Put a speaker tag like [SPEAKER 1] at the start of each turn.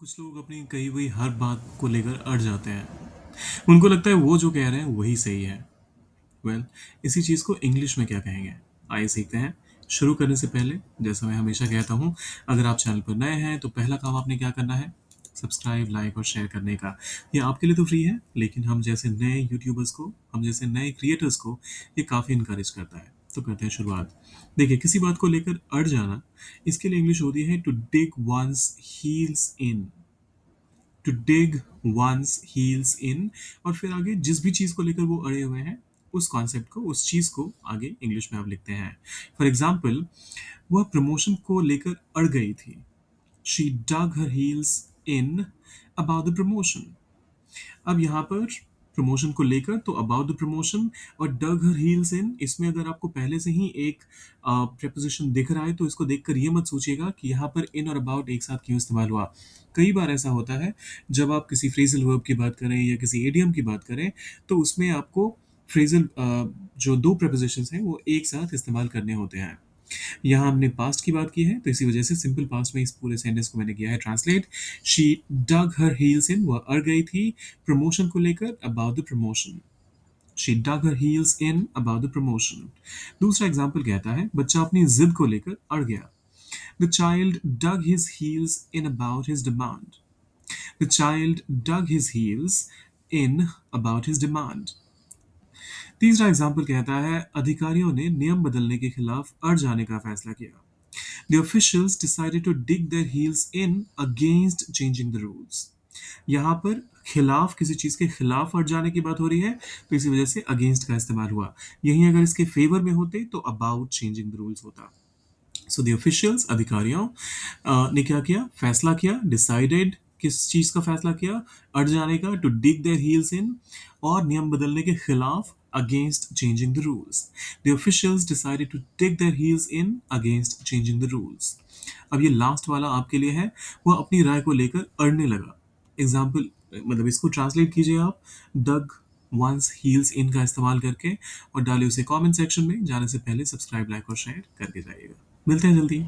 [SPEAKER 1] कुछ लोग अपनी कही हुई हर बात को लेकर अड़ जाते हैं। उनको लगता है वो जो कह रहे हैं वही सही है। इसी चीज़ को इंग्लिश में क्या कहेंगे? आइए सीखते हैं। शुरू करने से पहले जैसा मैं हमेशा कहता हूँ, अगर आप चैनल पर नए हैं तो पहला काम आपने क्या करना है? सब्सक्राइब, लाइक और शेयर करने का। ये आपके लिए तो फ्री है, लेकिन हम जैसे नए यूट्यूबर्स को, हम जैसे नए क्रिएटर्स को ये काफ़ी इनकरेज करता है। तो करते हैं शुरुआत। देखिए, किसी बात को लेकर अड़ जाना, इसके लिए इंग्लिश होती है to dig one's heels in. To dig one's heels in. और फिर आगे जिस भी चीज को लेकर वो अड़े हुए हैं, उस कॉन्सेप्ट को, उस चीज को आगे इंग्लिश में आप लिखते हैं। फॉर एग्जाम्पल, वह प्रमोशन को लेकर अड़ गई थी। She dug her heels in about the promotion. अब यहाँ पर प्रमोशन को लेकर तो अबाउट द प्रमोशन, और डग हर हील्स इन, इसमें अगर आपको पहले से ही एक प्रेपोजिशन दिख रहा है तो इसको देखकर ये मत सोचिएगा कि यहाँ पर इन और अबाउट एक साथ क्यों इस्तेमाल हुआ। कई बार ऐसा होता है, जब आप किसी फ्रेजल वर्ब की बात करें या किसी एडियम की बात करें, तो उसमें आपको फ्रेजल जो दो प्रपोजिशंस हैं वो एक साथ इस्तेमाल करने होते हैं। यहाँ हमने पास्ट की बात की है, तो इसी वजह से सिंपल पास्ट में इस पूरे सेंटेंस को मैंने किया है translate. She dug her heels in, वह अड़ गई थी प्रमोशन को लेकर about the promotion. She dug her heels in about the promotion. दूसरा एग्जाम्पल कहता है, बच्चा अपनी जिद को लेकर अड़ गया। The child dug his heels in about his demand. The child dug his heels in about his demand. तीसरा एग्जाम्पल कहता है, अधिकारियों ने नियम बदलने के खिलाफ अड़ जाने का फैसला किया। The officials decided to dig their heels in against changing the rules. यहाँ पर खिलाफ, किसी चीज के खिलाफ अड़ जाने की बात हो रही है, तो इसी वजह से अगेंस्ट का इस्तेमाल हुआ। यहीं अगर इसके फेवर में होते तो अबाउट चेंजिंग द रूल्स होता। सो द ऑफिशियल्स, अधिकारियों ने क्या किया? फैसला किया। डिसाइडेड, किस चीज का फैसला किया? अड़ जाने का। To dig their heels in, और नियम बदलने के खिलाफ, against changing the rules. The officials decided to dig their heels in against changing the rules. अब ये लास्ट वाला आपके लिए है। वह अपनी राय को लेकर अड़ने लगा। एग्जाम्पल, मतलब इसको ट्रांसलेट कीजिए आप डग वंस हील्स इन का इस्तेमाल करके, और डालिए उसे कमेंट सेक्शन में। जाने से पहले सब्सक्राइब, लाइक और शेयर करके जाइएगा। मिलते हैं जल्दी।